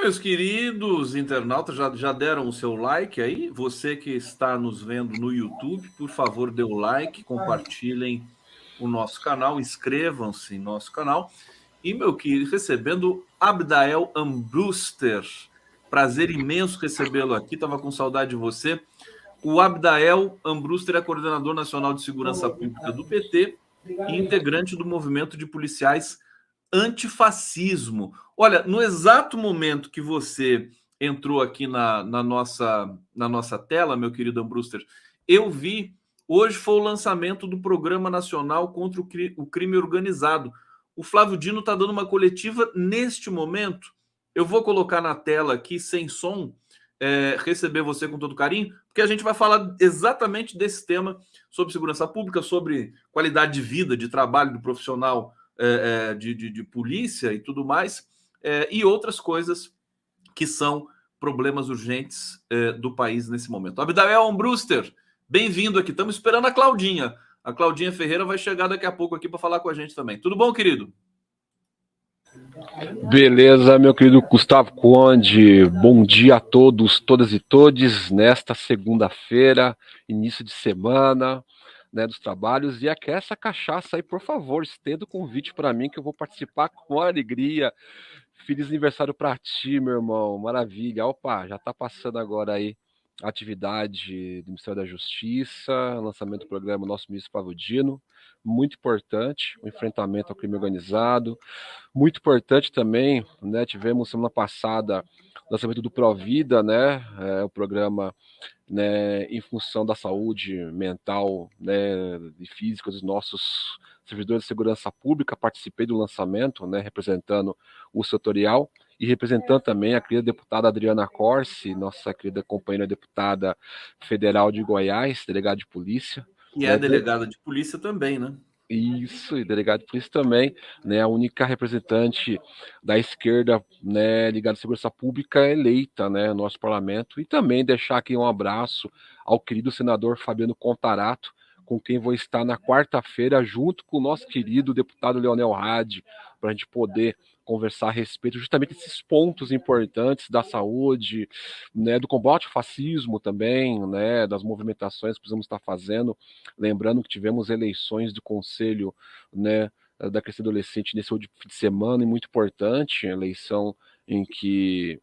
meus queridos internautas, já deram o seu like aí? Você que está nos vendo no YouTube, por favor, dê o like, compartilhem o nosso canal, inscrevam-se em nosso canal. E, meu querido, recebendo Abdael Ambruster. Prazer imenso recebê-lo aqui, estava com saudade de você. O Abdael Ambruster é coordenador nacional de segurança pública do PT e integrante do movimento de policiais antifascismo. Olha, no exato momento que você entrou aqui na nossa tela, meu querido Ambruster, eu vi, hoje foi o lançamento do Programa Nacional contra o Crime Organizado. O Flávio Dino está dando uma coletiva neste momento. Eu vou colocar na tela aqui, sem som, receber você com todo carinho, porque a gente vai falar exatamente desse tema, sobre segurança pública, sobre qualidade de vida, de trabalho do profissional de polícia e tudo mais, e outras coisas que são problemas urgentes do país nesse momento. Abdael Ambruster, bem-vindo aqui. Estamos esperando a Claudinha. A Claudinha Ferreira vai chegar daqui a pouco aqui para falar com a gente também. Tudo bom, querido? Beleza, meu querido Gustavo Conde. Bom dia a todos, todas e todes, nesta segunda-feira, início de semana, né, dos trabalhos. E aqui essa cachaça aí, por favor, estenda o convite para mim que eu vou participar com alegria. Feliz aniversário para ti, meu irmão. Maravilha. Opa, já tá passando agora aí a atividade do Ministério da Justiça, lançamento do programa Nosso Ministro Flávio Dino. Muito importante, o enfrentamento ao crime organizado. Muito importante também, né? Tivemos semana passada o lançamento do Provida, né? O programa, né, em função da saúde mental, né, e física dos nossos servidores de segurança pública. Participei do lançamento, né, representando o setorial e representando também a querida deputada Adriana Corsi, nossa querida companheira deputada federal de Goiás, delegada de polícia. E é delegada de polícia também, né? Isso, e delegado de polícia também, né, a única representante da esquerda, né, ligada à segurança pública eleita, né, no nosso parlamento. E também deixar aqui um abraço ao querido senador Fabiano Contarato, com quem vou estar na quarta-feira, junto com o nosso querido deputado Leonel Hadi, para a gente poder conversar a respeito justamente desses pontos importantes da saúde, né, do combate ao fascismo também, né, das movimentações que precisamos estar fazendo. Lembrando que tivemos eleições do Conselho, né, da criança e adolescente nesse último fim de semana, e muito importante, eleição em que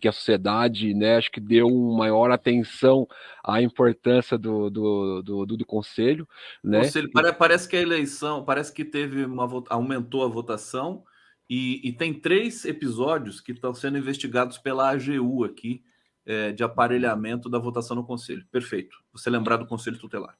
a sociedade, né, acho que deu uma maior atenção à importância do Conselho, né? Conselho, parece que a eleição, parece que teve aumentou a votação e tem 3 episódios que estão sendo investigados pela AGU aqui, de aparelhamento da votação no Conselho. Perfeito. Você lembrar do Conselho Tutelar.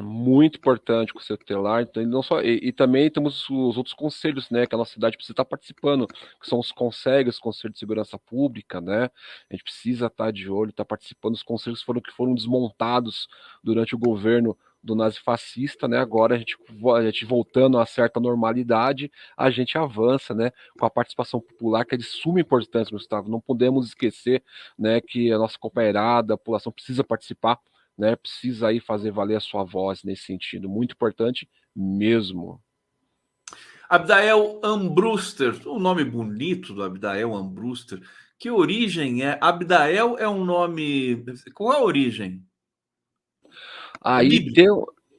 Muito importante o Conselho Tutelar, então, não só, e também temos os outros conselhos, né, que a nossa cidade precisa estar participando, que são os conselhos, Conselho de Segurança Pública, né, a gente precisa estar de olho, estar participando dos conselhos que foram desmontados durante o governo do nazifascista, né, agora a gente voltando a certa normalidade, a gente avança, né, com a participação popular, que é de suma importância, Gustavo, não podemos esquecer, né, que a nossa companheirada, a população precisa participar, né, precisa aí fazer valer a sua voz nesse sentido, muito importante mesmo. Abdael Ambruster, o nome bonito do Abdael Ambruster. Que origem é? Abdael é um nome. Qual é a origem? Aí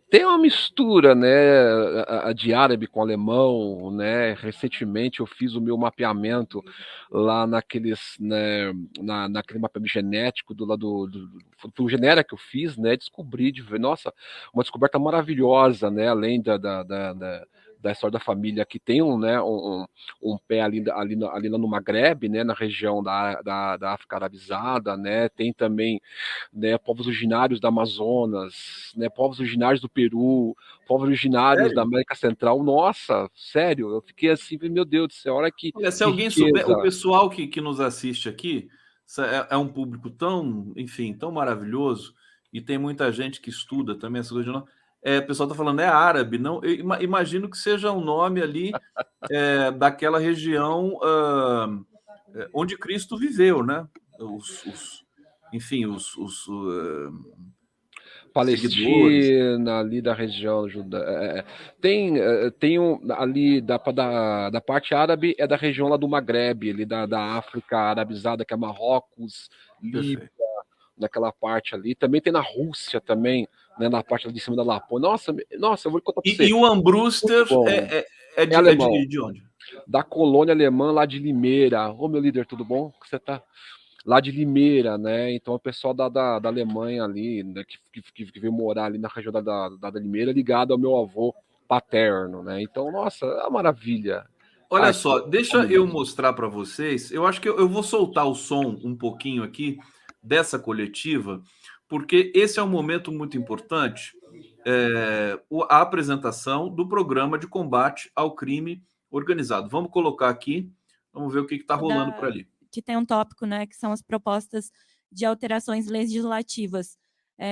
tem uma mistura, né, de árabe com alemão, né? Recentemente eu fiz o meu mapeamento lá naqueles, né, naquele mapeamento genético do lado do genera que eu fiz, né? Descobri de ver, nossa, uma descoberta maravilhosa, né? Além da história da família que tem um pé ali no Maghreb, né, na região da África arabizada, né, tem também, né, povos originários da Amazonas, né, povos originários do Peru, povos originários da América Central. Nossa, sério, eu fiquei assim, meu Deus do céu, olha que, Olha, se que alguém souber, riqueza. o pessoal que nos assiste aqui é um público tão, enfim, tão maravilhoso e tem muita gente que estuda também essas coisas. O pessoal está falando é árabe, não? Eu imagino que seja um nome ali daquela região onde Cristo viveu, né? Enfim, seguidores. Palestina, ali da região tem ali da parte árabe, é da região lá do Maghreb, ali da África arabizada, que é Marrocos, Líbia, Perfeito. naquela parte ali. Também tem na Rússia também, né, na parte ali de cima da Lapônia. Nossa, eu vou contar para você. E o Ambruster Muito bom. é alemão, de onde? da colônia alemã lá de Limeira. Ô, meu líder, tudo bom? Você tá lá de Limeira, né? Então o pessoal da Alemanha ali, né, que veio morar ali na região da Limeira, ligado ao meu avô paterno, né? Então, nossa, é uma maravilha. Olha Aqui, só, deixa eu mostrar para vocês. Eu acho que eu vou soltar o som um pouquinho aqui dessa coletiva, porque esse é um momento muito importante, a apresentação do programa de combate ao crime organizado. Vamos colocar aqui, vamos ver o que está rolando por ali. Que tem um tópico, né, que são as propostas de alterações legislativas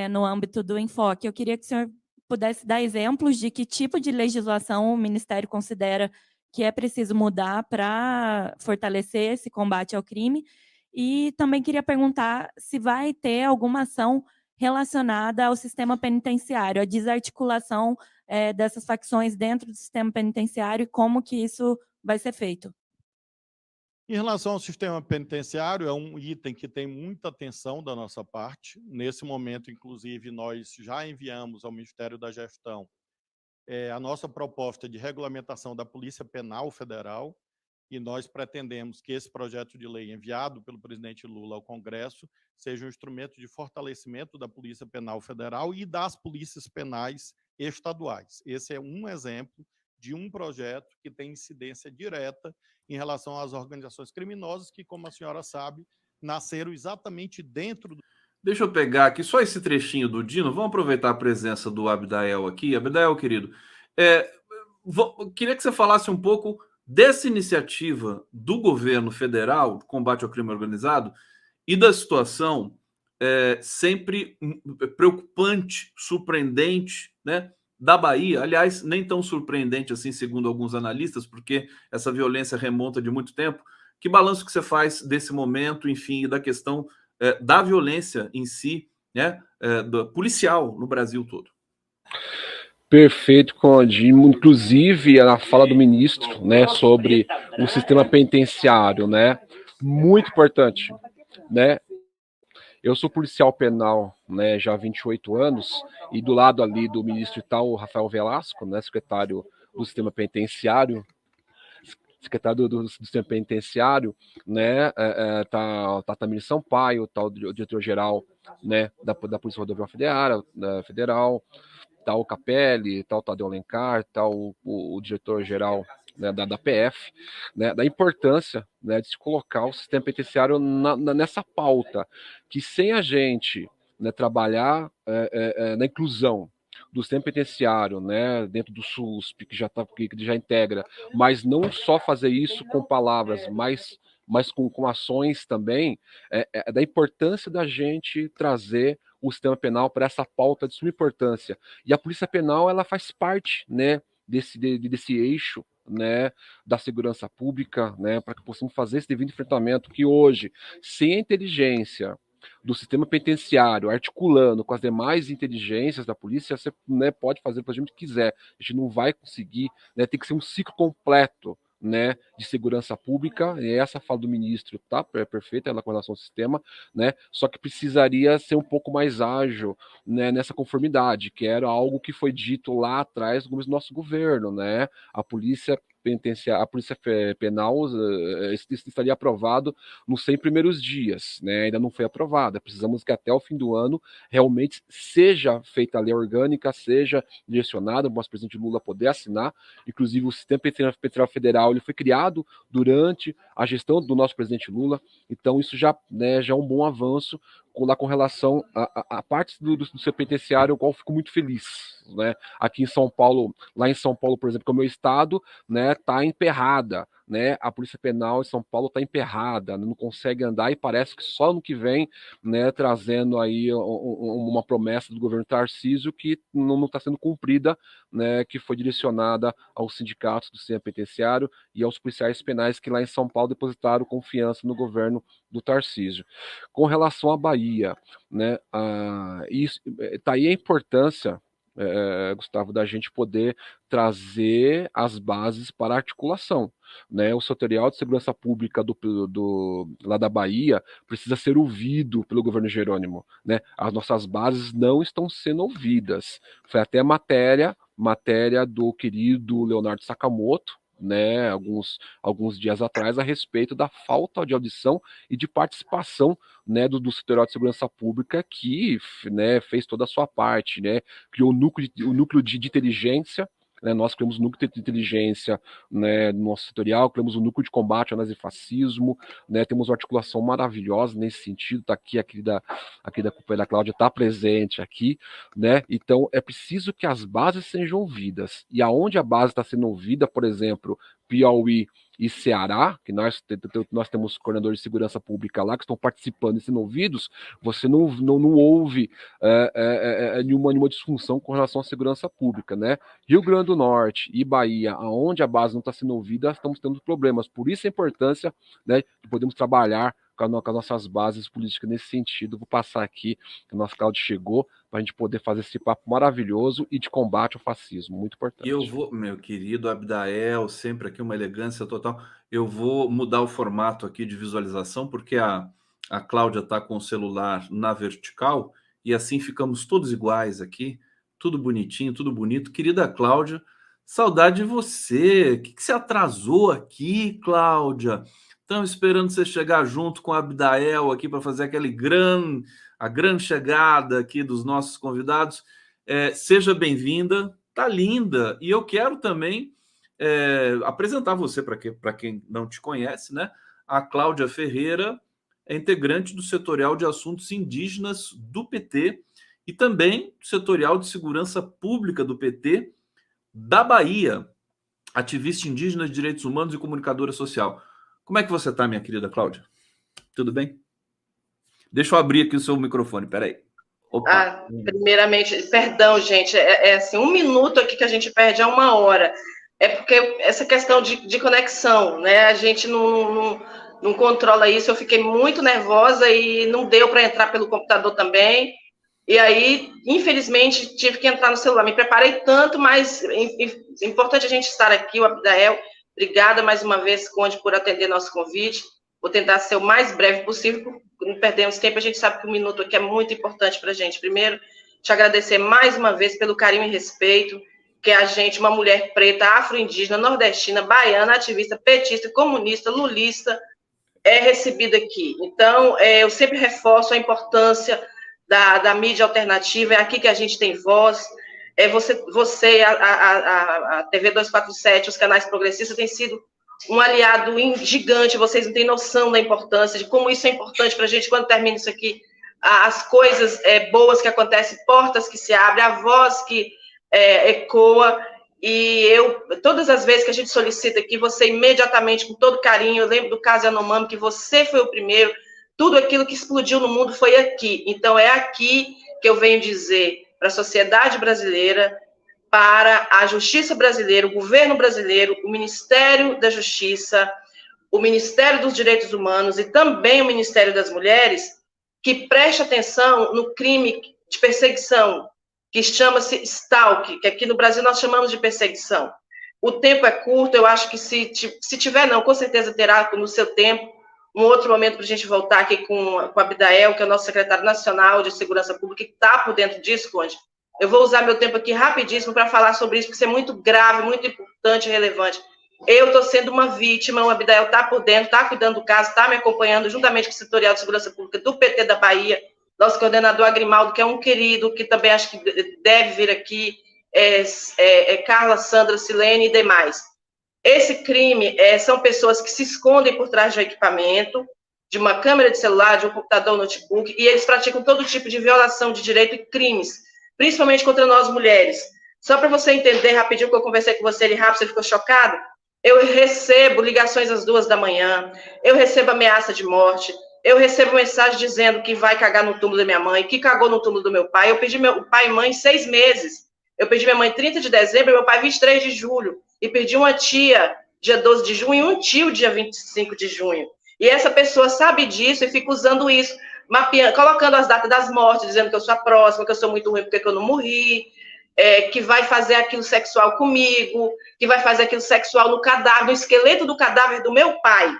no âmbito do enfoque. Eu queria que o senhor pudesse dar exemplos de que tipo de legislação o Ministério considera que é preciso mudar para fortalecer esse combate ao crime. E também queria perguntar se vai ter alguma ação relacionada ao sistema penitenciário, a desarticulação dessas facções dentro do sistema penitenciário e como que isso vai ser feito. Em relação ao sistema penitenciário, é um item que tem muita atenção da nossa parte. Nesse momento, inclusive, nós já enviamos ao Ministério da Gestão a nossa proposta de regulamentação da Polícia Penal Federal, e nós pretendemos que esse projeto de lei enviado pelo presidente Lula ao Congresso seja um instrumento de fortalecimento da Polícia Penal Federal e das polícias penais estaduais. Esse é um exemplo de um projeto que tem incidência direta em relação às organizações criminosas que, como a senhora sabe, nasceram exatamente dentro do... Deixa eu pegar aqui só esse trechinho do Dino. Vamos aproveitar a presença do Abdael aqui. Abdael, querido, queria que você falasse um pouco dessa iniciativa do governo federal, combate ao crime organizado, e da situação sempre preocupante, surpreendente, né, da Bahia. Aliás, nem tão surpreendente assim, segundo alguns analistas, porque essa violência remonta de muito tempo. Que balanço que você faz desse momento, enfim, da questão da violência em si, né, policial no Brasil todo? Perfeito, Conde. Inclusive, a fala do ministro, né, sobre o sistema penitenciário, né, muito importante, né. Eu sou policial penal, né, já há 28 anos, e do lado ali do ministro está o Rafael Velasco, né, secretário do sistema penitenciário, sistema penitenciário, né, tá Tamir Sampaio, tá o diretor-geral, né, da Polícia Rodoviária Federal, tá o Capelli, tá o Tadeu Alencar, tá o diretor-geral, né, da PF, né, da importância, né, de se colocar o sistema penitenciário nessa pauta, que sem a gente, né, trabalhar na inclusão do sistema penitenciário, né, dentro do SUSP, que já integra, mas não só fazer isso com palavras, mas com ações também, da importância da gente trazer o sistema penal para essa pauta de suma importância. E a Polícia Penal, ela faz parte, né, desse eixo, né, da segurança pública, né, para que possamos fazer esse devido enfrentamento que hoje, sem a inteligência do sistema penitenciário, articulando com as demais inteligências da polícia, você, né, pode fazer o que a gente quiser. A gente não vai conseguir, né, tem que ser um ciclo completo, né, de segurança pública, e essa fala do ministro tá perfeita ela com relação ao sistema, né, só que precisaria ser um pouco mais ágil, né, nessa conformidade, que era algo que foi dito lá atrás do nosso governo, né, a polícia penitenciária, a polícia penal estaria aprovado nos 100 primeiros dias, né, ainda não foi aprovada, precisamos que até o fim do ano realmente seja feita a lei orgânica, seja direcionada, o nosso presidente Lula poder assinar, inclusive o sistema penitenciário federal ele foi criado durante a gestão do nosso presidente Lula, então isso já, né, já é um bom avanço lá com relação a partes do seu penitenciário, o qual eu fico muito feliz, né? Aqui em São Paulo, lá em São Paulo, por exemplo, que é o meu estado, né, tá emperrada, né, a Polícia Penal em São Paulo está emperrada, não consegue andar e parece que só no que vem, né, trazendo aí uma promessa do governo Tarcísio que não está sendo cumprida, né, que foi direcionada aos sindicatos do sistema penitenciário e aos policiais penais que lá em São Paulo depositaram confiança no governo do Tarcísio. Com relação à Bahia, né, está aí a importância, Gustavo, da gente poder trazer as bases para a articulação, né? O setorial de segurança pública lá da Bahia precisa ser ouvido pelo governo Jerônimo, né? As nossas bases não estão sendo ouvidas. Foi até matéria do querido Leonardo Sakamoto, né, alguns dias atrás, a respeito da falta de audição e de participação, né, do setorial de segurança pública que, né, fez toda a sua parte, né, criou o núcleo de inteligência, né, nós criamos o núcleo de inteligência, né, no nosso setorial, criamos o núcleo de combate ao nazifascismo, né, temos uma articulação maravilhosa nesse sentido, tá aqui da companheira Cláudia está presente aqui, né, então é preciso que as bases sejam ouvidas, e aonde a base está sendo ouvida, por exemplo, Piauí e Ceará, que nós temos coordenadores de segurança pública lá que estão participando e sendo ouvidos, você não ouve nenhuma disfunção com relação à segurança pública, né? Rio Grande do Norte e Bahia, aonde a base não está sendo ouvida, estamos tendo problemas. Por isso a importância, né, de podermos trabalhar com as nossas bases políticas nesse sentido. Vou passar aqui, que o nosso Cláudio chegou, para a gente poder fazer esse papo maravilhoso e de combate ao fascismo, muito importante. E eu vou, meu querido Abdael, sempre aqui uma elegância total, eu vou mudar o formato aqui de visualização, porque a Cláudia está com o celular na vertical, e assim ficamos todos iguais aqui, tudo bonitinho, tudo bonito. Querida Cláudia, saudade de você, o que você atrasou aqui, Cláudia? Estamos esperando você chegar junto com o Abdael aqui para fazer a grande chegada aqui dos nossos convidados. Seja bem-vinda, tá linda. E eu quero também apresentar você para quem não te conhece, né? A Cláudia Ferreira é integrante do Setorial de Assuntos Indígenas do PT e também do Setorial de Segurança Pública do PT da Bahia, ativista indígena de direitos humanos e comunicadora social. Como é que você está, minha querida Cláudia? Tudo bem? Deixa eu abrir aqui o seu microfone, peraí. Opa. Primeiramente, perdão, gente, assim, 1 minuto aqui que a gente perde é 1 hora. É porque essa questão de conexão, né? A gente não controla isso. Eu fiquei muito nervosa e não deu para entrar pelo computador também. E aí, infelizmente, tive que entrar no celular. Me preparei tanto, mas é importante a gente estar aqui. O Abdael, obrigada mais uma vez, Conde, por atender nosso convite. Vou tentar ser o mais breve possível, não perdemos tempo. A gente sabe que 1 minuto aqui é muito importante para a gente. Primeiro, te agradecer mais uma vez pelo carinho e respeito que a gente, uma mulher preta, afro-indígena, nordestina, baiana, ativista, petista, comunista, lulista, é recebida aqui. Então, eu sempre reforço a importância da mídia alternativa. É aqui que a gente tem voz. Você, a TV 247, os canais progressistas têm sido um aliado gigante. Vocês não têm noção da importância, de como isso é importante para a gente. Quando termina isso aqui, as coisas boas que acontecem, portas que se abrem, a voz que ecoa. E todas as vezes que a gente solicita aqui, você imediatamente, com todo carinho, eu lembro do caso Yanomami, que você foi o primeiro, tudo aquilo que explodiu no mundo foi aqui. Então, é aqui que eu venho dizer para a sociedade brasileira, para a justiça brasileira, o governo brasileiro, o Ministério da Justiça, o Ministério dos Direitos Humanos e também o Ministério das Mulheres, que preste atenção no crime de perseguição, que chama-se stalk, que aqui no Brasil nós chamamos de perseguição. O tempo é curto, eu acho que se tiver, não, com certeza terá no seu tempo, um outro momento para a gente voltar aqui com o Abdael, que é o nosso secretário nacional de Segurança Pública, que está por dentro disso, Conde. Eu vou usar meu tempo aqui rapidíssimo para falar sobre isso, porque isso é muito grave, muito importante e relevante. Eu estou sendo uma vítima, o Abdael está por dentro, está cuidando do caso, está me acompanhando, juntamente com o Setorial de Segurança Pública do PT da Bahia, nosso coordenador Agrimaldo, que é um querido, que também acho que deve vir aqui, Carla, Sandra, Silene e demais. Esse crime são pessoas que se escondem por trás de um equipamento, de uma câmera de celular, de um computador, notebook, e eles praticam todo tipo de violação de direito e crimes, principalmente contra nós mulheres. Só para você entender rapidinho, que eu conversei com você ali rápido, você ficou chocado? Eu recebo ligações às 2 da manhã, eu recebo ameaça de morte, eu recebo mensagem dizendo que vai cagar no túmulo da minha mãe, que cagou no túmulo do meu pai. Eu pedi meu pai e mãe 6 meses. Eu perdi minha mãe 30 de dezembro, meu pai 23 de julho. E perdi uma tia dia 12 de junho e um tio dia 25 de junho. E essa pessoa sabe disso e fica usando isso, mapeando, colocando as datas das mortes, dizendo que eu sou a próxima, que eu sou muito ruim porque eu não morri, que vai fazer aquilo sexual comigo, que vai fazer aquilo sexual no cadáver, no esqueleto do cadáver do meu pai,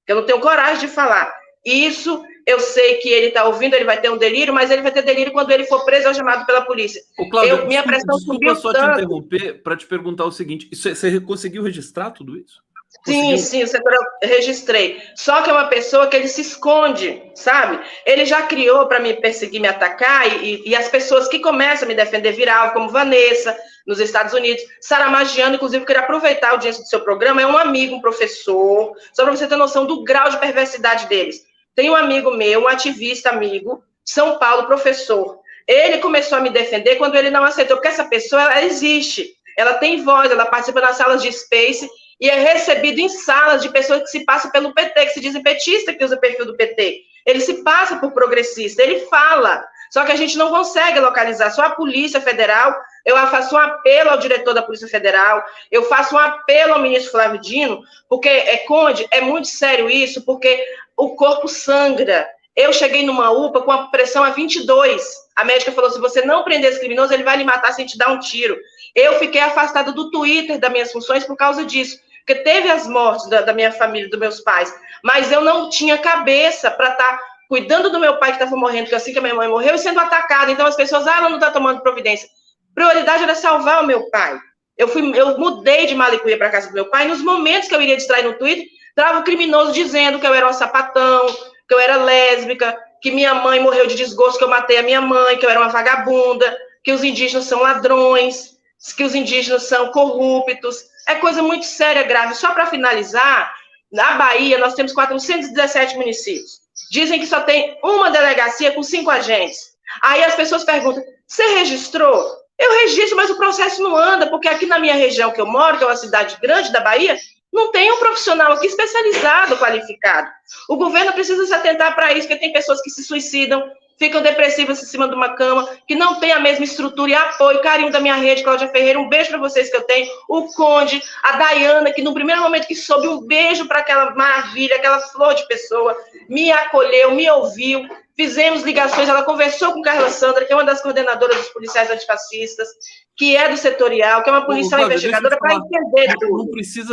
que eu não tenho coragem de falar. Isso, eu sei que ele está ouvindo, ele vai ter um delírio, mas ele vai ter delírio quando ele for preso ou chamado pela polícia. Ô, Cláudia, Minha pressão desculpa subiu só tanto. te interromper para te perguntar o seguinte: você conseguiu registrar tudo isso? Sim, sim, o setor eu registrei. Só que é uma pessoa que ele se esconde, sabe? Ele já criou para me perseguir, me atacar, e as pessoas que começam a me defender viram alvo, como Vanessa, nos Estados Unidos. Sara Magiano, inclusive, eu queria aproveitar a audiência do seu programa, é um amigo, um professor, só para você ter noção do grau de perversidade deles. Tem um amigo meu, um ativista amigo, São Paulo, professor. Ele começou a me defender quando ele não aceitou, porque essa pessoa, ela existe. Ela tem voz, ela participa nas salas de Space, e é recebido em salas de pessoas que se passam pelo PT, que se dizem petista, que usa o perfil do PT. Ele se passa por progressista, ele fala. Só que a gente não consegue localizar. Só a Polícia Federal, eu faço um apelo ao diretor da Polícia Federal, eu faço um apelo ao ministro Flávio Dino, porque, Conde, é muito sério isso, porque o corpo sangra. Eu cheguei numa UPA com a pressão a 22. A médica falou, se você não prender esse criminoso, ele vai lhe matar sem te dar um tiro. Eu fiquei afastada do Twitter das minhas funções por causa disso, porque teve as mortes da minha família, dos meus pais, mas eu não tinha cabeça para estar cuidando do meu pai que estava morrendo, que assim que a minha mãe morreu, e sendo atacada. Então as pessoas, ela não está tomando providência. Prioridade era salvar o meu pai. Eu mudei de Malicuia para casa do meu pai, e nos momentos que eu iria distrair no Twitter, trava o criminoso dizendo que eu era uma sapatão, que eu era lésbica, que minha mãe morreu de desgosto, que eu matei a minha mãe, que eu era uma vagabunda, que os indígenas são ladrões, que os indígenas são corruptos. É coisa muito séria, grave. Só para finalizar, na Bahia nós temos 417 municípios. Dizem que só tem uma delegacia com 5 agentes. Aí as pessoas perguntam, você registrou? Eu registro, mas o processo não anda, porque aqui na minha região que eu moro, que é uma cidade grande da Bahia, não tem um profissional aqui especializado, qualificado. O governo precisa se atentar para isso, porque tem pessoas que se suicidam, ficam depressivas em cima de uma cama, que não tem a mesma estrutura e apoio, carinho da minha rede, Cláudia Ferreira, um beijo para vocês que eu tenho, o Conde, a Dayana, que no primeiro momento que soube, um beijo para aquela maravilha, aquela flor de pessoa, me acolheu, me ouviu, fizemos ligações, ela conversou com Carla Sandra, que é uma das coordenadoras dos policiais antifascistas, que é do setorial, que é uma policial investigadora, para entender tudo.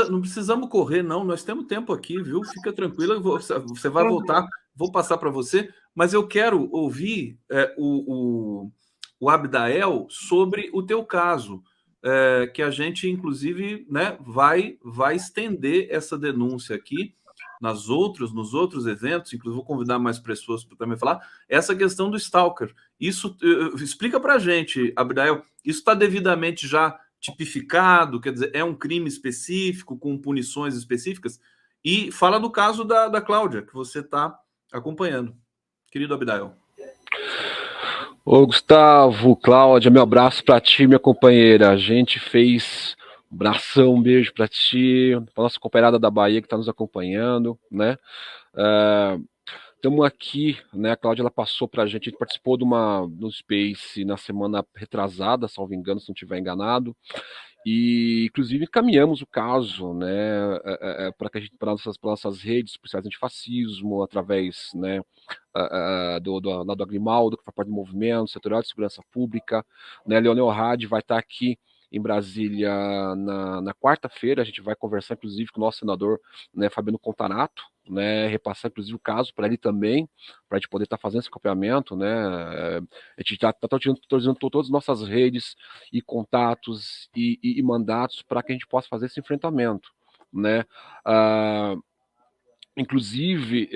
Não precisamos correr, não. Nós temos tempo aqui, viu? Fica tranquila, você vai voltar, vou passar para você, mas eu quero ouvir o Abdael sobre o teu caso, que a gente, inclusive, né, vai estender essa denúncia aqui nos outros eventos, inclusive vou convidar mais pessoas para também falar, essa questão do stalker. Isso, explica para a gente, Abdael, isso está devidamente já tipificado, quer dizer, é um crime específico, com punições específicas? E fala do caso da Cláudia, que você está acompanhando. Querido Abdael. Ô, Gustavo, Cláudia, meu abraço para ti, minha companheira. A gente fez um abração, um beijo para ti, para nossa companheirada da Bahia que está nos acompanhando, né? Estamos aqui, né? A Cláudia, ela passou para a gente participou do Space na semana retrasada, salvo engano, se não estiver enganado, e inclusive encaminhamos o caso, né, para nossas redes policiais antifascismo, através, né, do Agrimaldo, que faz parte do movimento, setorial de segurança pública, né? Leonel Hadi vai estar aqui em Brasília na quarta-feira. A gente vai conversar, inclusive, com o nosso senador, né, Fabiano Contarato, né, repassar, inclusive, o caso para ele também, para a gente poder estar fazendo esse acompanhamento, né? A gente já está utilizando todas as nossas redes e contatos e mandatos para que a gente possa fazer esse enfrentamento, né? Inclusive,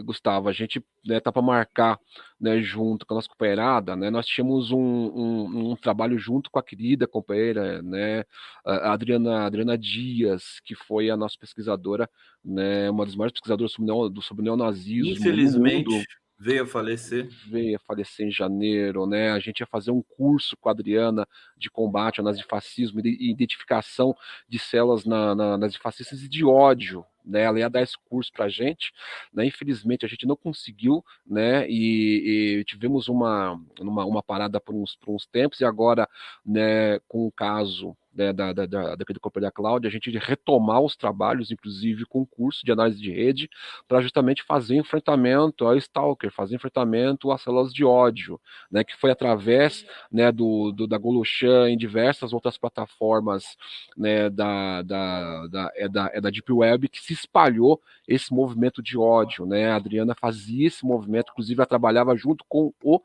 Gustavo, a gente, né, tá para marcar, né, junto com a nossa companheirada, né? Nós tínhamos um trabalho junto com a querida companheira, né, a Adriana Dias, que foi a nossa pesquisadora, né, uma das maiores pesquisadoras sobre o neonazismo. Infelizmente, Veio a falecer. Veio a falecer em janeiro, né? A gente ia fazer um curso com a Adriana de combate ao nazifascismo e identificação de células nazifascistas e de ódio, né? Ela ia dar esse curso para a gente, né? Infelizmente a gente não conseguiu, né? E tivemos uma parada por uns tempos e agora, né? Com o caso, né, do companheira Cláudia, a gente retomar os trabalhos, inclusive com curso de análise de rede, para justamente fazer enfrentamento ao Stalker, fazer enfrentamento às células de ódio, né, que foi através, né, da Golochan em diversas outras plataformas, né, da Deep Web que se espalhou esse movimento de ódio, né? A Adriana fazia esse movimento, inclusive ela trabalhava junto com o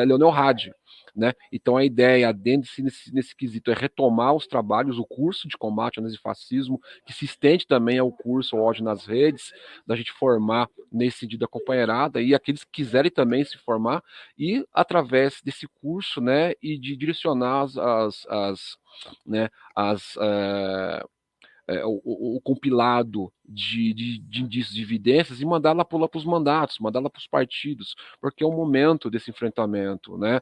Leonel Hadi, né? Então a ideia dentro nesse quesito é retomar os trabalhos, o curso de combate ao nazifascismo, que se estende também ao curso ao ódio nas redes, da gente formar nesse sentido a companheirada e aqueles que quiserem também se formar e através desse curso, né, e de direcionar o compilado de indícios de evidências e mandar lá para os mandatos, mandar lá para os partidos, porque é o momento desse enfrentamento, né?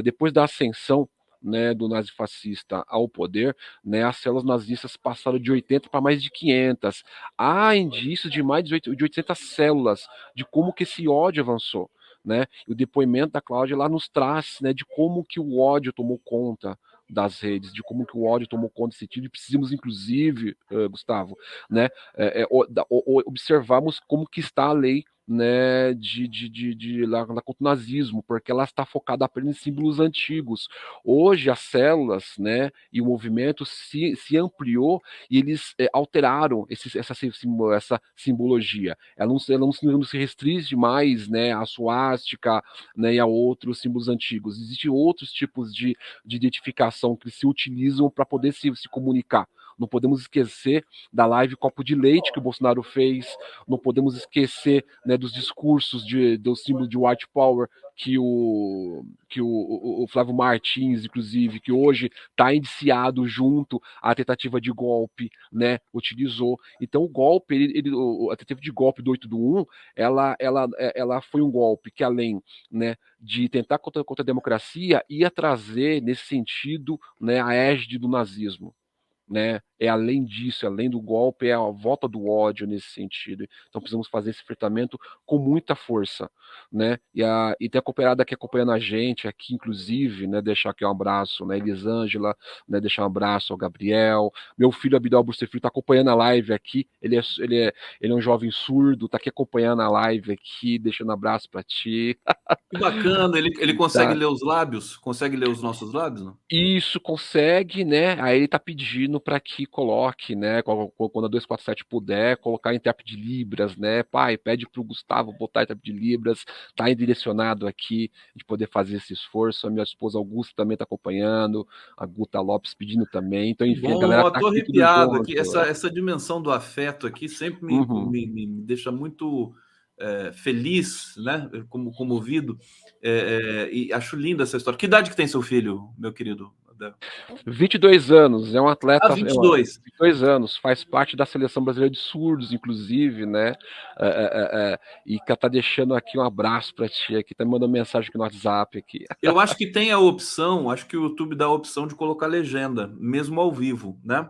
Depois da ascensão, né, do nazifascista ao poder, né, as células nazistas passaram de 80 para mais de 500. Há indícios de mais de 800 células, de como que esse ódio avançou. Né? E o depoimento da Cláudia lá nos traz, né, de como que o ódio tomou conta das redes, de como que o ódio tomou conta desse sentido, e precisamos, inclusive, Gustavo, né, observarmos como que está a lei, né, lá contra o nazismo, porque ela está focada apenas em símbolos antigos. Hoje as células, né, e o movimento se ampliou e eles alteraram essa simbologia. Ela não se restringe mais, né, à suástica, né, e a outros símbolos antigos. Existem outros tipos de identificação que se utilizam para poder se comunicar. Não podemos esquecer da live Copo de Leite que o Bolsonaro fez, não podemos esquecer, né, dos discursos do símbolo de white power que o Flávio Martins, inclusive, que hoje está indiciado junto à tentativa de golpe, né, utilizou. Então o golpe, a tentativa de golpe do 8 do 1, ela foi um golpe que, além, né, de tentar contra a democracia, ia trazer nesse sentido, né, a égide do nazismo. Né? É além disso, além do golpe, é a volta do ódio nesse sentido. Então precisamos fazer esse enfrentamento com muita força, né? E tem a cooperada aqui acompanhando a gente aqui, inclusive, né? Deixar aqui um abraço, né? Elisângela, né? Deixar um abraço ao Gabriel. Meu filho Abidal Burstefrio está acompanhando a live aqui. Ele é um jovem surdo, está aqui acompanhando a live aqui, deixando um abraço para ti. Que bacana, ele consegue ler os lábios? Consegue ler os nossos lábios? Não? Isso consegue, né? Aí ele tá pedindo para que coloque, né? Quando a 247 puder, colocar em intérprete de Libras, né? Pai, pede pro Gustavo botar intérprete de Libras, tá direcionado aqui, de poder fazer esse esforço. A minha esposa Augusta também tá acompanhando, a Guta Lopes pedindo também. Então, enfim, bom, a galera tá tô aqui arrepiado tudo aqui. junto. Essa dimensão do afeto aqui sempre me deixa muito feliz, né? Como comovido. E acho linda essa história. Que idade que tem seu filho, meu querido? 22 anos, é um atleta. 22. 22 anos, faz parte da seleção brasileira de surdos, inclusive, né? E que tá deixando aqui um abraço para ti aqui, tá me mandando mensagem aqui no WhatsApp aqui. Eu acho que tem a opção, acho que o YouTube dá a opção de colocar legenda, mesmo ao vivo, né?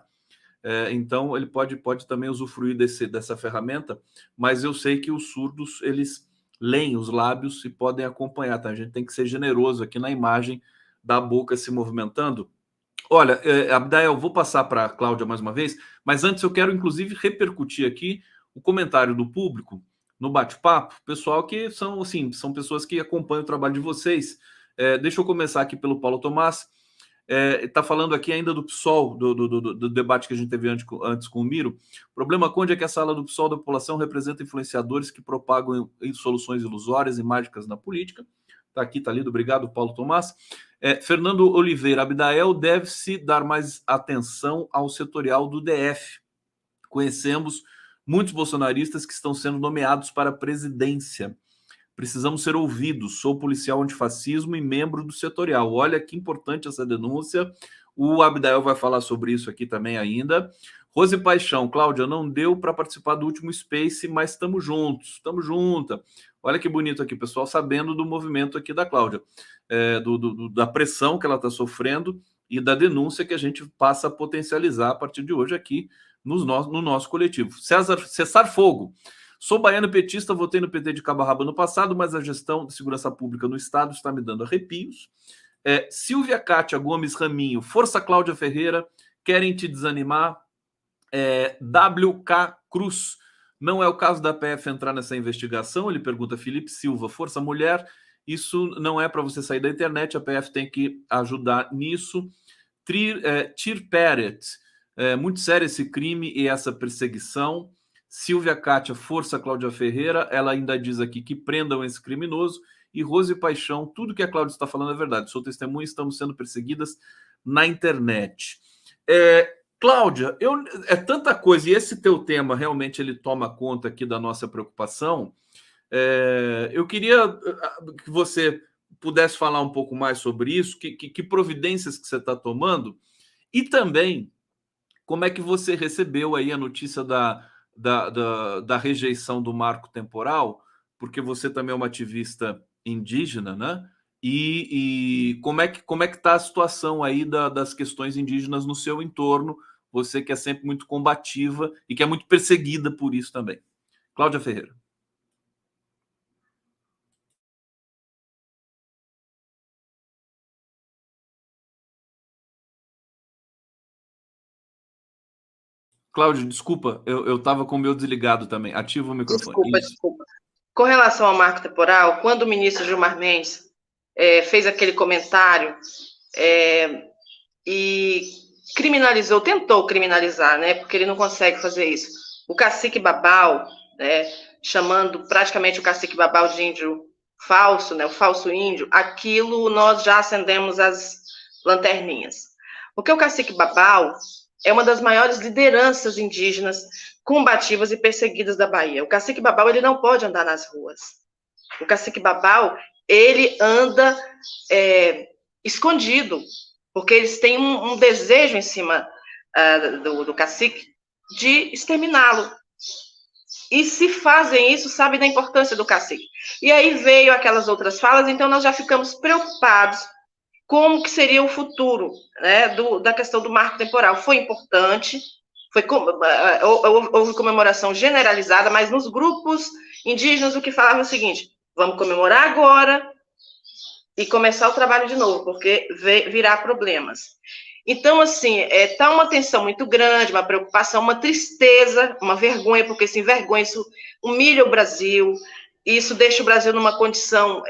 Então ele pode também usufruir dessa ferramenta, mas eu sei que os surdos eles leem os lábios e podem acompanhar, tá? A gente tem que ser generoso aqui na imagem da boca se movimentando. Olha, Abdael, eu vou passar para a Cláudia mais uma vez, mas antes eu quero inclusive repercutir aqui o comentário do público no bate-papo, pessoal que são são pessoas que acompanham o trabalho de vocês. Deixa eu começar aqui pelo Paulo Tomás. Está falando aqui ainda do PSOL, do debate que a gente teve antes com o Miro. O problema, Conde, é que a sala do PSOL da população representa influenciadores que propagam soluções ilusórias e mágicas na política. Está aqui, está lido. Obrigado, Paulo Tomás. Fernando Oliveira, Abdael deve-se dar mais atenção ao setorial do DF. Conhecemos muitos bolsonaristas que estão sendo nomeados para a presidência. Precisamos ser ouvidos. Sou policial antifascismo e membro do setorial. Olha que importante essa denúncia. O Abdael vai falar sobre isso aqui também ainda. Rose Paixão, Cláudia, não deu para participar do último Space, mas estamos juntos, estamos junta. Olha que bonito aqui, pessoal, sabendo do movimento aqui da Cláudia, da pressão que ela está sofrendo e da denúncia que a gente passa a potencializar a partir de hoje aqui no nosso coletivo. Cessar Fogo. Sou baiano petista, votei no PT de cabo a rabo no passado, mas a gestão de segurança pública no Estado está me dando arrepios. Silvia Kátia Gomes Raminho, Força Cláudia Ferreira, querem te desanimar. WK Cruz, não é o caso da PF entrar nessa investigação? Ele pergunta. Felipe Silva, Força Mulher, isso não é para você sair da internet, a PF tem que ajudar nisso. Tir Peret, muito sério esse crime e essa perseguição. Silvia Kátia, Força Cláudia Ferreira, ela ainda diz aqui que prendam esse criminoso. E Rose Paixão, tudo que a Cláudia está falando é verdade, sou testemunha, estamos sendo perseguidas na internet. Cláudia, é tanta coisa, e esse teu tema realmente ele toma conta aqui da nossa preocupação. Eu queria que você pudesse falar um pouco mais sobre isso, que providências que você está tomando, e também como é que você recebeu aí a notícia da rejeição do marco temporal, porque você também é uma ativista indígena, né? E como é que está a situação aí das questões indígenas no seu entorno? Você que é sempre muito combativa e que é muito perseguida por isso também. Cláudia Ferreira. Cláudia, desculpa, eu estava com o meu desligado também. Ativa o microfone. Desculpa. Com relação ao marco temporal, quando o ministro Gilmar Mendes fez aquele comentário e tentou criminalizar, né, porque ele não consegue fazer isso, o cacique Babau, né, chamando praticamente o cacique Babau de índio falso, né, o falso índio, aquilo nós já acendemos as lanterninhas. Porque o cacique Babau é uma das maiores lideranças indígenas combativas e perseguidas da Bahia. O cacique Babau, ele não pode andar nas ruas. O cacique Babau, ele anda escondido, porque eles têm um desejo em cima do cacique de exterminá-lo. E se fazem isso, sabem da importância do cacique. E aí veio aquelas outras falas, então nós já ficamos preocupados como que seria o futuro, né, da questão do marco temporal. Foi importante, houve comemoração generalizada, mas nos grupos indígenas o que falavam é o seguinte: vamos comemorar agora e começar o trabalho de novo, porque virá problemas. Então, assim, está uma tensão muito grande, uma preocupação, uma tristeza, uma vergonha, porque se envergonha, isso humilha o Brasil, isso deixa o Brasil numa condição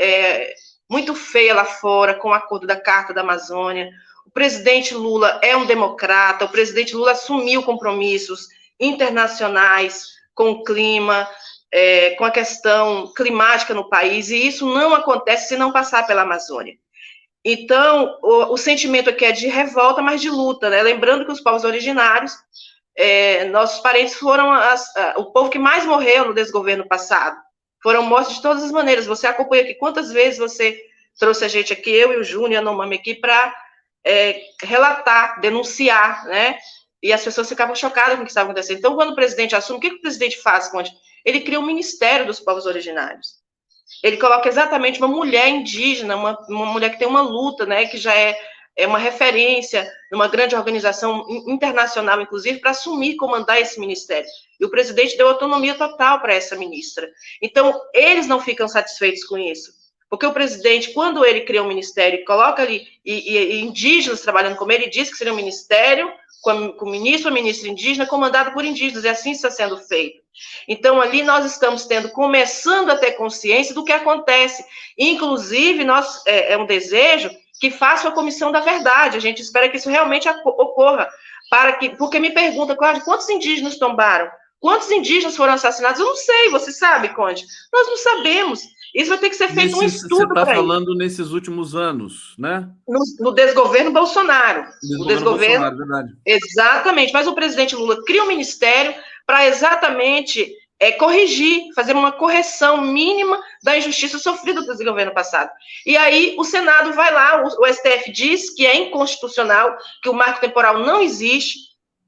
muito feia lá fora, com o acordo da Carta da Amazônia. O presidente Lula é um democrata, o presidente Lula assumiu compromissos internacionais com o clima, com a questão climática no país, e isso não acontece se não passar pela Amazônia. Então, o sentimento aqui é de revolta, mas de luta, né? Lembrando que os povos originários, nossos parentes foram o povo que mais morreu no desgoverno passado. Foram mortos de todas as maneiras. Você acompanha aqui quantas vezes você trouxe a gente aqui, eu e o Júnior, a Nomami, aqui, para relatar, denunciar, né? E as pessoas ficavam chocadas com o que estava acontecendo. Então, quando o presidente assume, o que o presidente faz, Conde? Ele cria um Ministério dos Povos Originários. Ele coloca exatamente uma mulher indígena, uma mulher que tem uma luta, né, que já é uma referência numa grande organização internacional, inclusive, para assumir e comandar esse ministério. E o presidente deu autonomia total para essa ministra. Então, eles não ficam satisfeitos com isso. Porque o presidente, quando ele cria um ministério e coloca ali e indígenas trabalhando como ele disse que seria um ministério, com o ministro ou ministra indígena, comandado por indígenas, e assim está sendo feito. Então, ali nós estamos começando a ter consciência do que acontece. Inclusive, é um desejo que faça a comissão da verdade. A gente espera que isso realmente ocorra. Porque me pergunta, Cláudia, quantos indígenas tombaram? Quantos indígenas foram assassinados? Eu não sei, você sabe, Conde? Nós não sabemos. Isso vai ter que ser feito um estudo para isso. Você está falando nesses últimos anos, né? No desgoverno Bolsonaro. O desgoverno Bolsonaro, verdade. Exatamente. Mas o presidente Lula cria um ministério para exatamente corrigir, fazer uma correção mínima da injustiça sofrida pelo desgoverno passado. E aí o Senado vai lá, o STF diz que é inconstitucional, que o marco temporal não existe,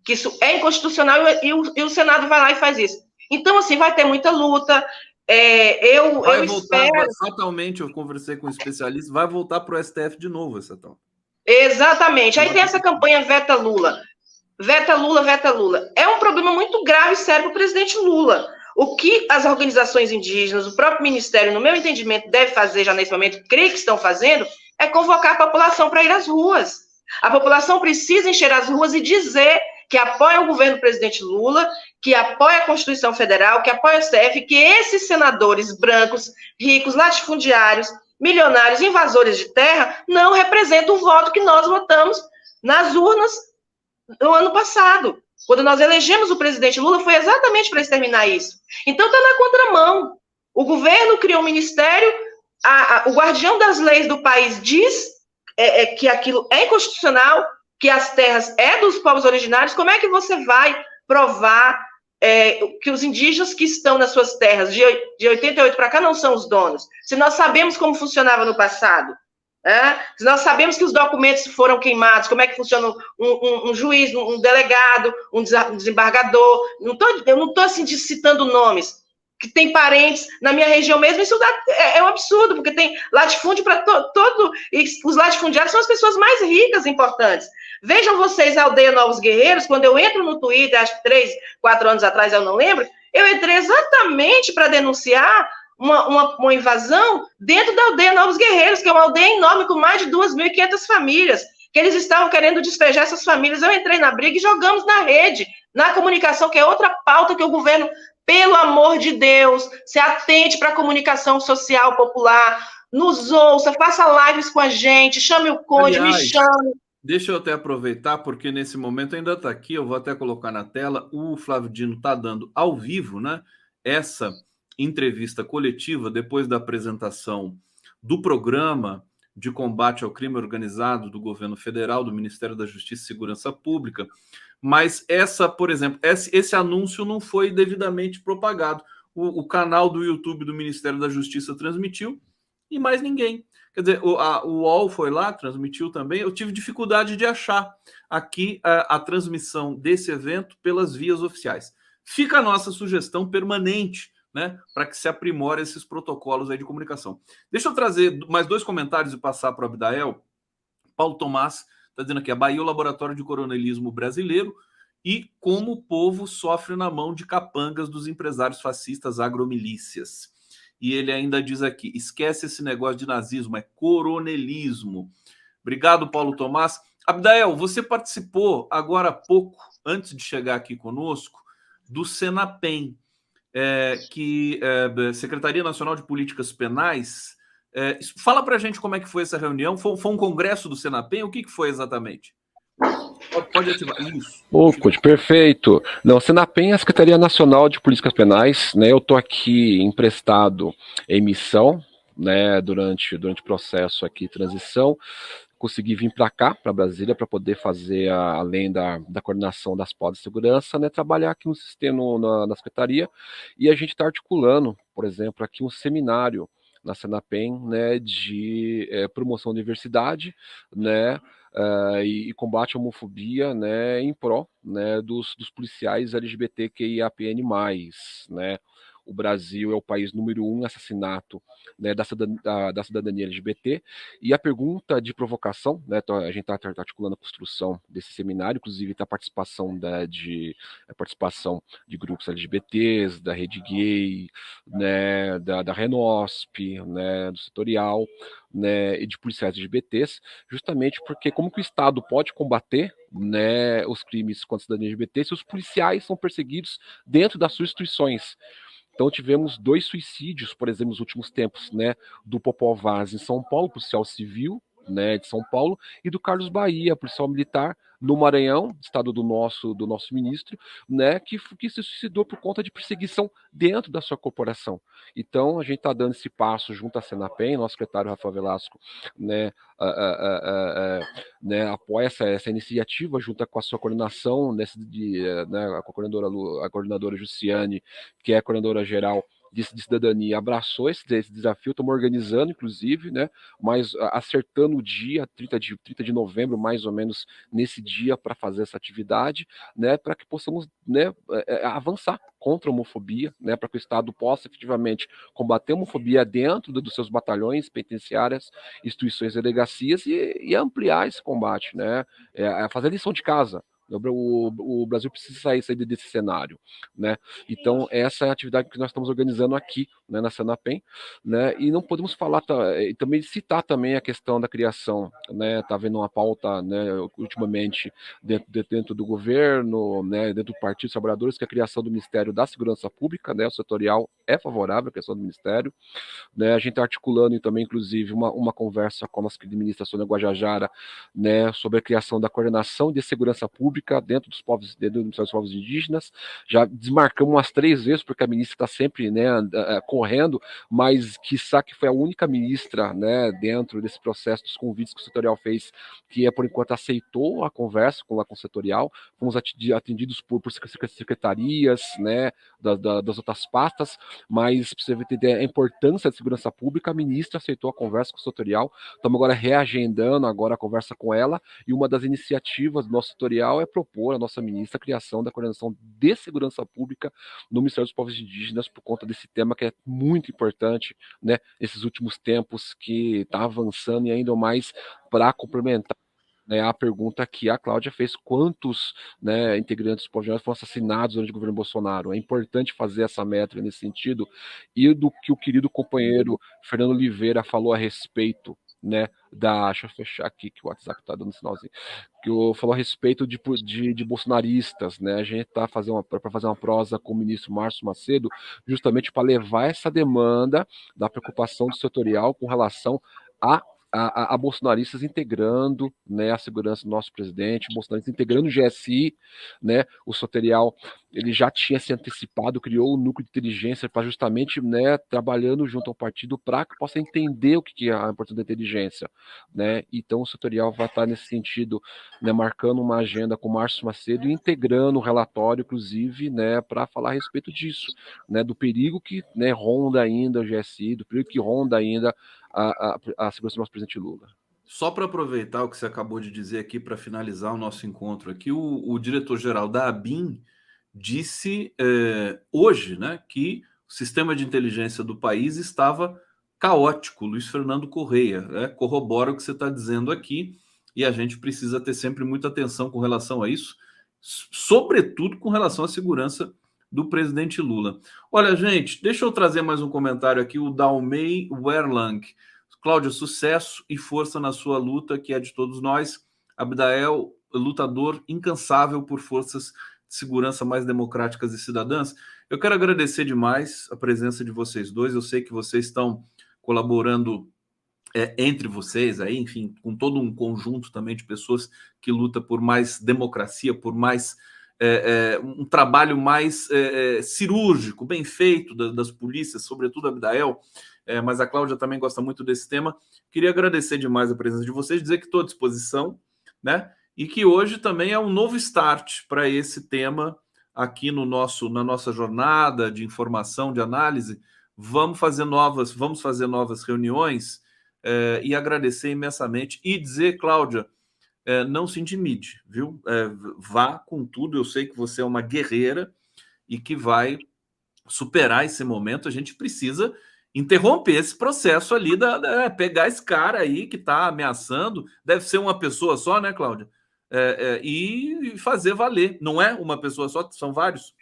que isso é inconstitucional e o Senado vai lá e faz isso. Então, assim, vai ter muita luta. Eu espero... Fatalmente, eu conversei com um especialista, vai voltar para o STF de novo essa tal. Exatamente. Aí tem essa campanha Veta Lula. Veta Lula, Veta Lula. É um problema muito grave e sério para o presidente Lula. O que as organizações indígenas, o próprio Ministério, no meu entendimento, deve fazer já nesse momento, creio que estão fazendo, é convocar a população para ir às ruas. A população precisa encher as ruas e dizer que apoia o governo do presidente Lula, que apoia a Constituição Federal, que apoia o STF, que esses senadores brancos, ricos, latifundiários, milionários, invasores de terra, não representam o voto que nós votamos nas urnas no ano passado. Quando nós elegemos o presidente Lula, foi exatamente para exterminar isso. Então, está na contramão. O governo criou um ministério, o guardião das leis do país diz que aquilo é inconstitucional, que as terras é dos povos originários. Como é que você vai provar que os indígenas que estão nas suas terras de 88 para cá não são os donos? Se nós sabemos como funcionava no passado, se nós sabemos que os documentos foram queimados, como é que funciona um juiz, um delegado, um desembargador? Eu não estou assim citando nomes, que tem parentes na minha região mesmo, isso é um absurdo, porque tem latifúndio para todo, e os latifundiários são as pessoas mais ricas e importantes. Vejam vocês a Aldeia Novos Guerreiros, quando eu entro no Twitter, acho que 3, 4 anos atrás, eu não lembro, eu entrei exatamente para denunciar uma invasão dentro da Aldeia Novos Guerreiros, que é uma aldeia enorme com mais de 2.500 famílias, que eles estavam querendo despejar essas famílias. Eu entrei na briga e jogamos na rede, na comunicação, que é outra pauta que o governo, pelo amor de Deus, se atente para a comunicação social popular, nos ouça, faça lives com a gente, chame o Conde, me chame. Deixa eu até aproveitar, porque nesse momento ainda está aqui, eu vou até colocar na tela, o Flávio Dino está dando ao vivo, né, essa entrevista coletiva depois da apresentação do programa de combate ao crime organizado do governo federal, do Ministério da Justiça e Segurança Pública, mas por exemplo, esse anúncio não foi devidamente propagado. O canal do YouTube do Ministério da Justiça transmitiu e mais ninguém. Quer dizer, o UOL foi lá, transmitiu também. Eu tive dificuldade de achar aqui a transmissão desse evento pelas vias oficiais. Fica a nossa sugestão permanente, né, para que se aprimore esses protocolos aí de comunicação. Deixa eu trazer mais 2 comentários e passar para o Abdael. Paulo Tomás está dizendo aqui, a Bahia é o laboratório de coronelismo brasileiro e como o povo sofre na mão de capangas dos empresários fascistas agromilícias. E ele ainda diz aqui, esquece esse negócio de nazismo, é coronelismo. Obrigado, Paulo Tomás. Abdael, você participou agora há pouco, antes de chegar aqui conosco, do Senapen, Secretaria Nacional de Políticas Penais. Fala para a gente como é que foi essa reunião. Foi um congresso do Senapen? O que foi exatamente? Pode ativar. Isso. Conde, perfeito. Não, Senapen é a Secretaria Nacional de Políticas Penais, né? Eu estou aqui emprestado em missão, né? Durante o processo aqui de transição. Consegui vir para cá, para Brasília, para poder fazer, além da coordenação das podas de segurança, né, trabalhar aqui no sistema, na Secretaria, e a gente está articulando, por exemplo, aqui um seminário na Senapen, né, de promoção da diversidade, né, e combate à homofobia, né, em pró, né, dos policiais LGBTQIAPN+, né. O Brasil é o país número 1 em assassinato, né, da cidadania LGBT, e a pergunta de provocação, né, a gente está articulando a construção desse seminário, inclusive está a participação de grupos LGBTs, da Rede Gay, né, da Renosp, né, do Setorial, né, e de policiais LGBTs, justamente porque como que o Estado pode combater, né, os crimes contra a cidadania LGBT se os policiais são perseguidos dentro das suas instituições. Então tivemos 2 suicídios, por exemplo, nos últimos tempos, né, do Popó Vaz em São Paulo, policial civil, né, de São Paulo, e do Carlos Bahia, policial militar no Maranhão, estado do nosso ministro, né, que se suicidou por conta de perseguição dentro da sua corporação. Então, a gente está dando esse passo junto à Senapen, nosso secretário Rafael Velasco, né, né, apoia essa iniciativa junto com a sua coordenação, né, com a coordenadora Jussiane, que é a coordenadora geral de cidadania abraçou esse desafio, estamos organizando, inclusive, né, mas acertando o dia, 30 de novembro, mais ou menos, nesse dia, para fazer essa atividade, né, para que possamos, né, avançar contra a homofobia, né, para que o Estado possa efetivamente combater a homofobia dentro dos seus batalhões penitenciárias, instituições e delegacias e ampliar esse combate, né, fazer a lição de casa. O Brasil precisa sair desse cenário, né? Então, essa é a atividade que nós estamos organizando aqui, né, na Senapem, né? E não podemos falar também citar também a questão da criação, né? Tá havendo uma pauta, né, ultimamente dentro do governo, né, dentro do Partido dos Trabalhadores, que é a criação do Ministério da Segurança Pública, né? O setorial é favorável à questão do Ministério, né? A gente está articulando também, inclusive, uma conversa com a nossa querida ministra Sônia Guajajara, né, sobre a criação da coordenação de segurança pública dentro dos povos indígenas. Já desmarcamos umas 3 vezes, porque a ministra está sempre, né, correndo, mas quiçá que foi a única ministra, né, dentro desse processo dos convites que o setorial fez, que por enquanto aceitou a conversa com o setorial. Fomos atendidos por secretarias, né, das outras pastas, mas para você entender a importância da segurança pública, a ministra aceitou a conversa com o setorial. Estamos agora reagendando agora a conversa com ela, e uma das iniciativas do nosso setorial é propor à nossa ministra a criação da coordenação de segurança pública no Ministério dos Povos Indígenas, por conta desse tema que é muito importante, né, nesses últimos tempos, que está avançando, e ainda mais para complementar, né, a pergunta que a Cláudia fez: quantos, né, integrantes do povo indígena foram assassinados durante o governo Bolsonaro? É importante fazer essa métrica nesse sentido, e do que o querido companheiro Fernando Oliveira falou a respeito, né, deixa eu fechar aqui que o WhatsApp está dando sinalzinho, que falou a respeito de bolsonaristas, né? A gente está para fazer uma prosa com o ministro Márcio Macedo, justamente para levar essa demanda da preocupação do setorial com relação a bolsonaristas integrando, né, a segurança do nosso presidente, bolsonaristas integrando o GSI, né? O setorial, ele já tinha se antecipado, criou um núcleo de inteligência para justamente, né, trabalhando junto ao partido para que possa entender o que é a importância da inteligência, né? Então o setorial vai estar nesse sentido, né, marcando uma agenda com o Márcio Macedo e integrando o relatório, inclusive, né, para falar a respeito disso, né, do perigo que, né, ronda ainda o GSI, do perigo que ronda ainda a segurança do nosso presidente Lula. Só para aproveitar o que você acabou de dizer aqui, para finalizar o nosso encontro aqui, o diretor-geral da ABIN disse hoje, né, que o sistema de inteligência do país estava caótico. Luiz Fernando Correia, né, corrobora o que você está dizendo aqui, e a gente precisa ter sempre muita atenção com relação a isso, sobretudo com relação à segurança do presidente Lula. Olha, gente, deixa eu trazer mais um comentário aqui, o Dalmei Werlang. Cláudia, sucesso e força na sua luta, que é de todos nós. Abdael, lutador incansável por forças de segurança mais democráticas e cidadãs. Eu quero agradecer demais a presença de vocês dois. Eu sei que vocês estão colaborando entre vocês, aí, enfim, com todo um conjunto também de pessoas que luta por mais democracia, por mais um trabalho mais cirúrgico, bem feito das polícias, sobretudo a Abdael, mas a Cláudia também gosta muito desse tema. Queria agradecer demais a presença de vocês, dizer que estou à disposição, né? E que hoje também é um novo start para esse tema aqui na nossa jornada de informação, de análise. Vamos fazer novas reuniões, e agradecer imensamente e dizer, Cláudia, não se intimide, viu? Vá com tudo. Eu sei que você é uma guerreira e que vai superar esse momento. A gente precisa interromper esse processo ali, pegar esse cara aí que está ameaçando, deve ser uma pessoa só, né, Cláudia? E fazer valer. Não é uma pessoa só, são vários.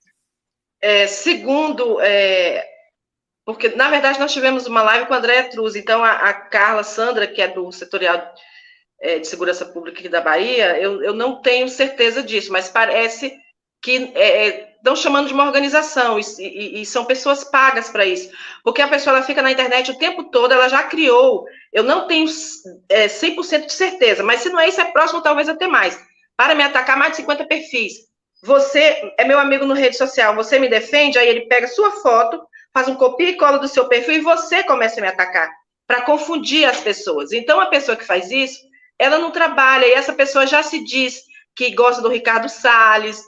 Segundo, porque, na verdade, nós tivemos uma live com a Andréa Truz, então a Carla Sandra, que é do setorial de segurança pública aqui da Bahia, eu não tenho certeza disso, mas parece que estão chamando de uma organização, e são pessoas pagas para isso, porque a pessoa ela fica na internet o tempo todo, ela já criou, eu não tenho 100% de certeza, mas se não é isso, é próximo, talvez até mais, para me atacar mais de 50 perfis. Você é meu amigo no rede social, você me defende, aí ele pega sua foto, faz um copia e cola do seu perfil, e você começa a me atacar, para confundir as pessoas. Então, a pessoa que faz isso, ela não trabalha, e essa pessoa já se diz que gosta do Ricardo Salles,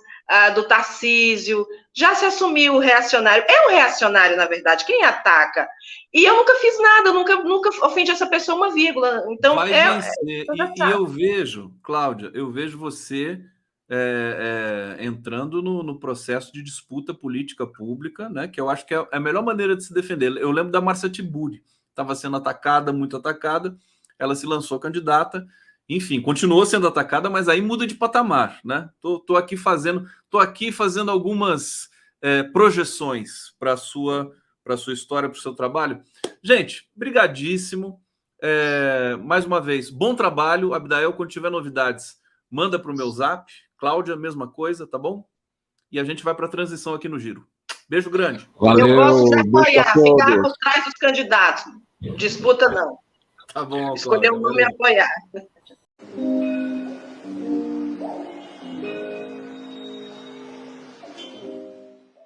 do Tarcísio, já se assumiu o reacionário. É um reacionário, na verdade, quem ataca? E eu nunca fiz nada, nunca ofendi essa pessoa uma vírgula. Então, vai vencer. E eu vejo, Cláudia, eu vejo você entrando no processo de disputa política pública, né? Que eu acho que é a melhor maneira de se defender. Eu lembro da Márcia Tiburi, estava sendo atacada, muito atacada, ela se lançou candidata, enfim, continuou sendo atacada, mas aí muda de patamar, né? Tô aqui fazendo algumas projeções para a sua história, para o seu trabalho. Gente, brigadíssimo. Mais uma vez, bom trabalho. Abidael, quando tiver novidades, manda para o meu zap. Cláudia, mesma coisa, tá bom? E a gente vai para a transição aqui no Giro. Beijo grande. Valeu, eu gosto de apoiar, ficar por trás dos candidatos. Disputa não. Tá bom, escolher um nome e apoiar.